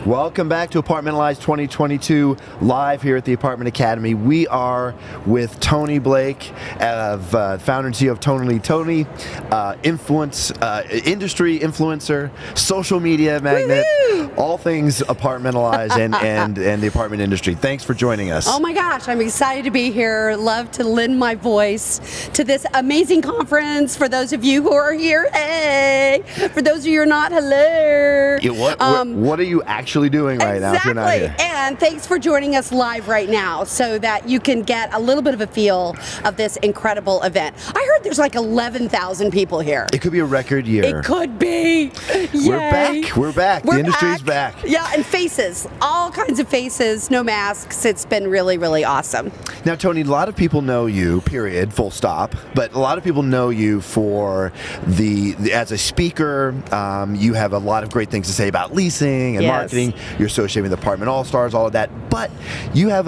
Welcome back to Apartmentalize 2022, live here at the Apartment Academy. We are with Toni Blake, founder and CEO of TotallyToni, industry influencer, social media magnet, all things Apartmentalize and the apartment industry. Thanks for joining us. Oh my gosh, I'm excited to be here. Love to lend my voice to this amazing conference. For those of you who are here, hey! For those of you who are not, hello! Yeah, what are you actually doing right now if you're not here? And thanks for joining us live right now so that you can get a little bit of a feel of this incredible event. I heard there's like 11,000 people here. It could be a record year. It could be. Yay. We're back. The industry's back. Yeah, and faces. All kinds of faces, no masks. It's been really, really awesome. Now, Toni, a lot of people know you, period, full stop, but a lot of people know you for as a speaker. You have a lot of great things to say about leasing and marketing. You're associated with Apartment All-Stars, all of that. But you have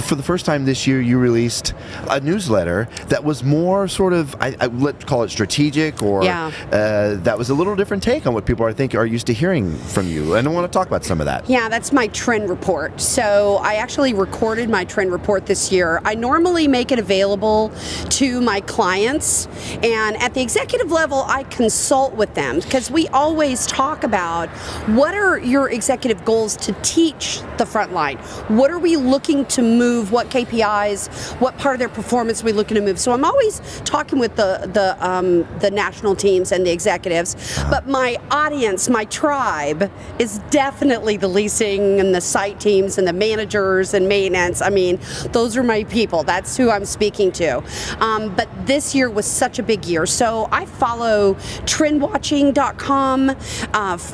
for the first time this year, you released a newsletter that was more sort of, let's call it strategic, or that was a little different take on what people are used to hearing from you. And I want to talk about some of that. Yeah, that's my trend report. So I actually recorded my trend report this year. I normally make it available to my clients, and at the executive level, I consult with them because we always talk about what are your executive goals to teach the front line? What are we looking to move? What KPIs? What part of their performance are we looking to move? So I'm always talking with the national teams and the executives, but my audience, my tribe, is definitely the leasing and the site teams and the managers and maintenance. I mean, those are my people. That's who I'm speaking to. But this year was such a big year. So I follow trendwatching.com,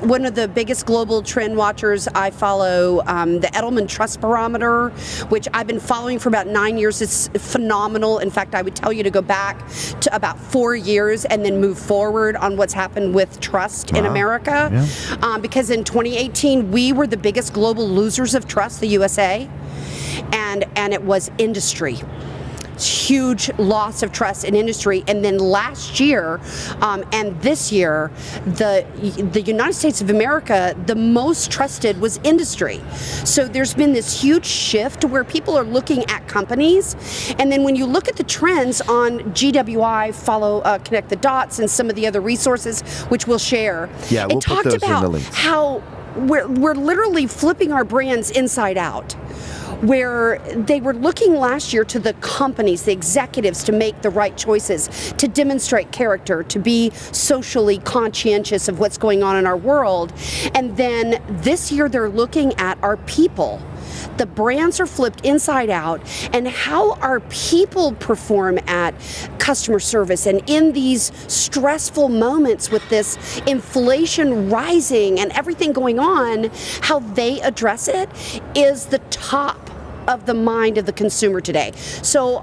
one of the biggest global trend watchers. I follow the Edelman Trust Barometer, which I've been following for about 9 years. It's phenomenal. In fact, I would tell you to go back to about 4 years and then move forward on what's happened with trust in America. Yeah. Because in 2018, we were the biggest global losers of trust, the USA, and it was industry. Huge loss of trust in industry. And then last year and this year, the United States of America, the most trusted was industry. So there's been this huge shift where people are looking at companies, and then when you look at the trends on GWI, follow Connect the Dots, and some of the other resources which we'll share, we'll it talked about how we're literally flipping our brands inside out, where they were looking last year to the companies, the executives, to make the right choices, to demonstrate character, to be socially conscientious of what's going on in our world. And then this year they're looking at our people. The brands are flipped inside out, and how our people perform at customer service and in these stressful moments with this inflation rising and everything going on, how they address it is the top of the mind of the consumer today. So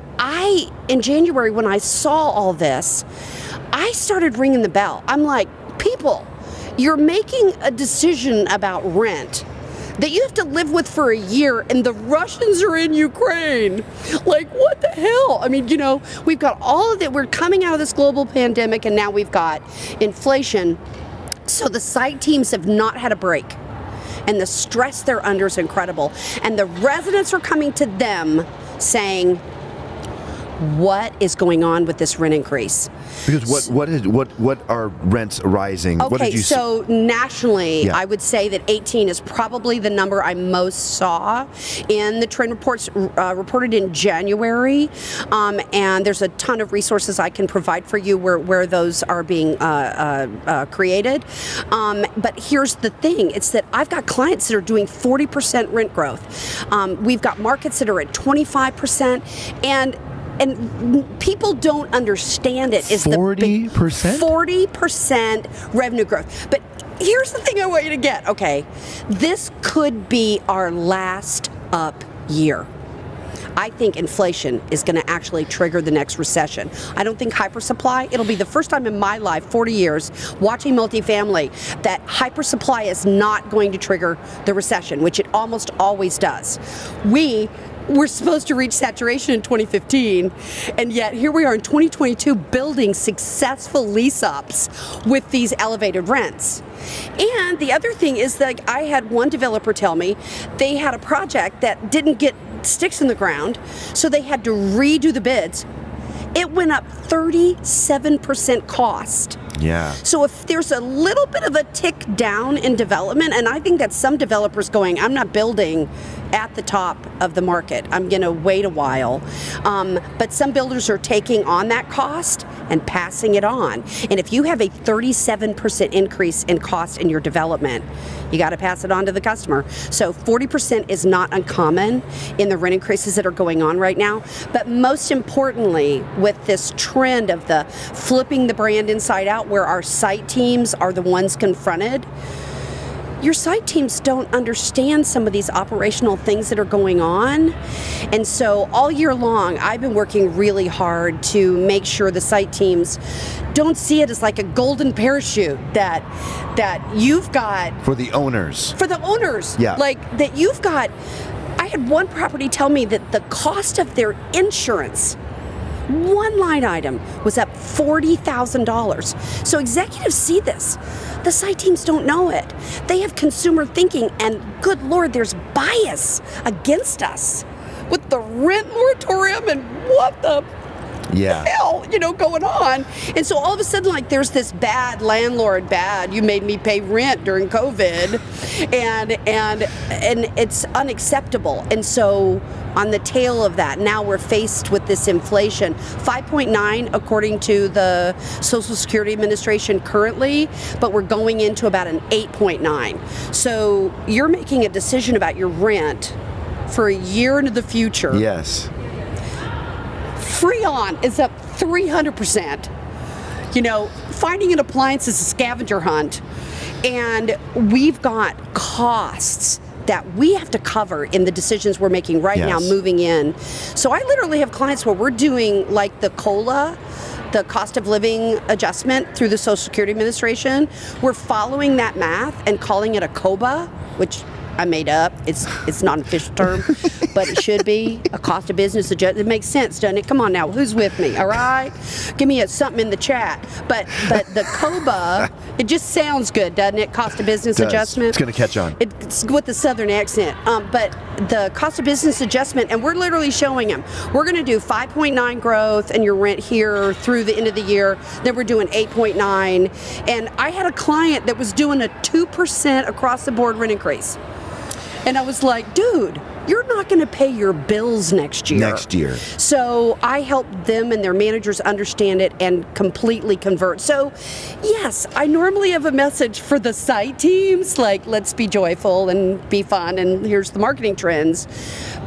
in January, when I saw all this, I started ringing the bell. I'm like, people, you're making a decision about rent that you have to live with for a year, and the Russians are in Ukraine. Like, what the hell? I mean, we've got all of that. We're coming out of this global pandemic, and now we've got inflation. So the site teams have not had a break, and the stress they're under is incredible. And the residents are coming to them saying, what is going on with this rent increase? Because what are rents rising? Okay, what did you so nationally, I would say that 18 is probably the number I most saw in the trend reports reported in January, and there's a ton of resources I can provide for you where those are being created. But here's the thing: it's that I've got clients that are doing 40% rent growth. We've got markets that are at 25%, and people don't understand it. Is 40%? 40% revenue growth. But here's the thing I want you to get. Okay, this could be our last up year. I think inflation is going to actually trigger the next recession. I don't think hypersupply, it'll be the first time in my life, 40 years, watching multifamily, that hypersupply is not going to trigger the recession, which it almost always does. We're supposed to reach saturation in 2015, and yet here we are in 2022 building successful lease-ups with these elevated rents. And the other thing is that I had one developer tell me they had a project that didn't get sticks in the ground, so they had to redo the bids. It went up 37% cost. Yeah. So if there's a little bit of a tick down in development, and I think that some developers going, I'm not building at the top of the market, I'm going to wait a while. But some builders are taking on that cost and passing it on. And if you have a 37% increase in cost in your development, you got to pass it on to the customer. So 40% is not uncommon in the rent increases that are going on right now. But most importantly, with this trend of the flipping the brand inside out, where our site teams are the ones confronted, your site teams don't understand some of these operational things that are going on. And so all year long, I've been working really hard to make sure the site teams don't see it as like a golden parachute that you've got. For the owners. For the owners. Yeah. Like that you've got. I had one property tell me that the cost of their insurance, one line item, was up $40,000. So executives see this. The site teams don't know it. They have consumer thinking, and good Lord, there's bias against us with the rent moratorium and what the hell, going on. And so all of a sudden, like, there's this bad landlord, you made me pay rent during COVID, and it's unacceptable. And so on the tail of that, now we're faced with this inflation, 5.9 according to the Social Security Administration currently, but we're going into about an 8.9. So you're making a decision about your rent for a year into the future. Yes. Freon is up 300%. Finding an appliance is a scavenger hunt. And we've got costs that we have to cover in the decisions we're making right now moving in. So I literally have clients where we're doing like the COLA, the cost of living adjustment through the Social Security Administration. We're following that math and calling it a COBA, which I made up. It's not an official term, but it should be a cost of business adjustment. It makes sense, doesn't it? Come on now, who's with me? All right, give me something in the chat. But the COBA, it just sounds good, doesn't it? Cost of business adjustment. It's going to catch on. It's with the Southern accent. But the cost of business adjustment, and we're literally showing them. We're going to do 5.9 growth in your rent here through the end of the year. Then we're doing 8.9. And I had a client that was doing a 2% across the board rent increase. And I was like, dude, you're not going to pay your bills next year. So I help them and their managers understand it and completely convert. So yes, I normally have a message for the site teams, like let's be joyful and be fun, and here's the marketing trends.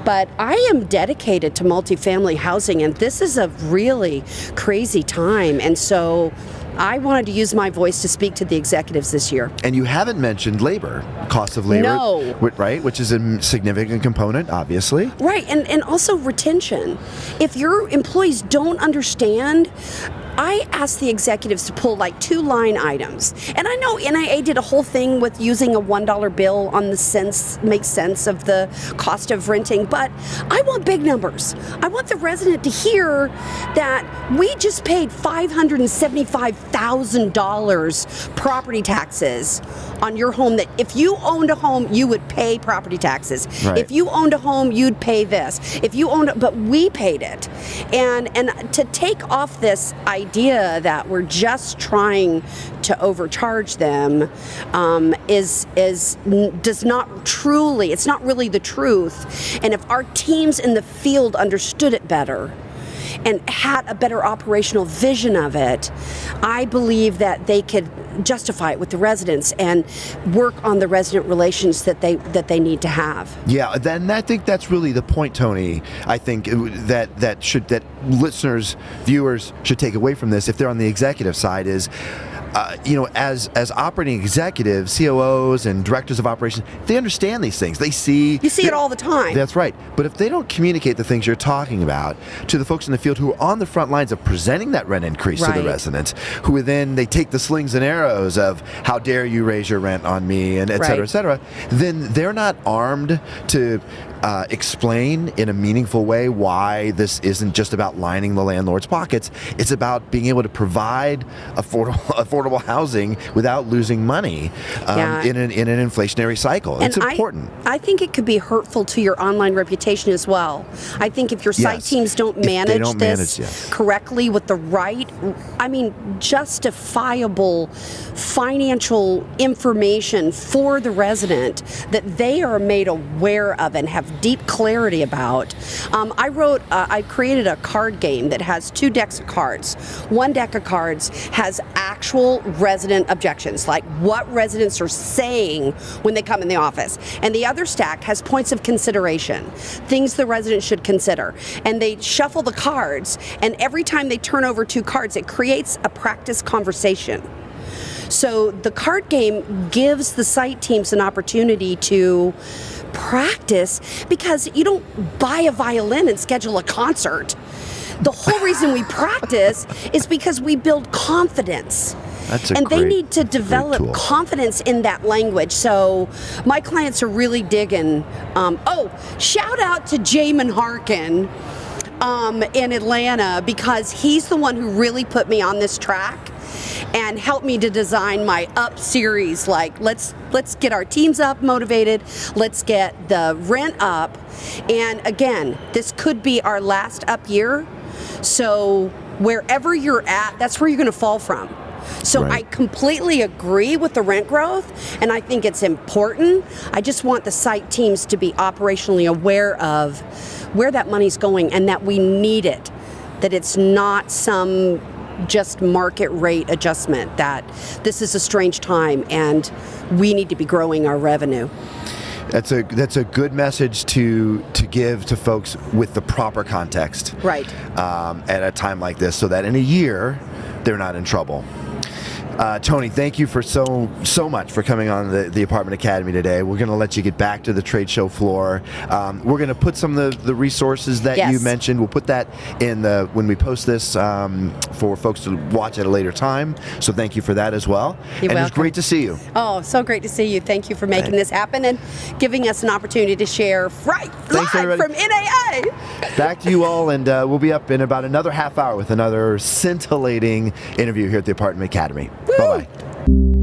But I am dedicated to multifamily housing, and this is a really crazy time. And so I wanted to use my voice to speak to the executives this year. And you haven't mentioned labor, cost of labor, no. Right? Which is a significant component, obviously. Right, and also retention. If your employees don't understand, I asked the executives to pull like 2 line items. And I know NIA did a whole thing with using a $1 bill on the makes sense of the cost of renting, but I want big numbers. I want the resident to hear that we just paid $575,000 property taxes on your home, that if you owned a home, you would pay property taxes. Right. If you owned a home, you'd pay this. If you owned it, but we paid it. And to take off this idea that we're just trying to overcharge them does not truly, it's not really the truth. And if our teams in the field understood it better and had a better operational vision of it, I believe that they could justify it with the residents and work on the resident relations that they need to have. Yeah, then I think that's really the point, Toni. I think that listeners, viewers should take away from this if they're on the executive side is, as operating executives, COOs and directors of operations, they understand these things. They see... You see it all the time. That's right. But if they don't communicate the things you're talking about to the folks in the field who are on the front lines of presenting that rent increase to the residents, who then they take the slings and arrows of how dare you raise your rent on me and et cetera, then they're not armed to explain in a meaningful way why this isn't just about lining the landlord's pockets. It's about being able to provide affordable housing without losing money in an inflationary cycle. It's important. I think it could be hurtful to your online reputation as well. I think if your site teams don't manage this correctly with the right, justifiable financial information for the resident that they are made aware of and have deep clarity about. I created a card game that has 2 decks of cards. One deck of cards has actual resident objections, like what residents are saying when they come in the office. And the other stack has points of consideration, things the resident should consider. And they shuffle the cards, and every time they turn over 2 cards, it creates a practice conversation. So the card game gives the site teams an opportunity to practice, because you don't buy a violin and schedule a concert. The whole reason we practice is because we build confidence. They need to develop confidence in that language. So my clients are really digging. Shout out to Jamin Harkin in Atlanta, because he's the one who really put me on this track and helped me to design my up series. Like, let's get our teams up, motivated. Let's get the rent up. And again, this could be our last up year. So wherever you're at, that's where you're going to fall from. So I completely agree with the rent growth, and I think it's important. I just want the site teams to be operationally aware of where that money's going and that we need it, that it's not some just market rate adjustment, that this is a strange time and we need to be growing our revenue. That's a good message to give to folks with the proper context, at a time like this, so that in a year they're not in trouble. Toni, thank you for so much for coming on the Apartment Academy today. We're going to let you get back to the trade show floor. We're going to put some of the resources that you mentioned. We'll put that in when we post this for folks to watch at a later time. So thank you for that as well. You're welcome. It was great to see you. Oh, so great to see you. Thank you for making this happen and giving us an opportunity to share live from NAA. Back to you all, and we'll be up in about another half hour with another scintillating interview here at the Apartment Academy. Woo! Bye-bye.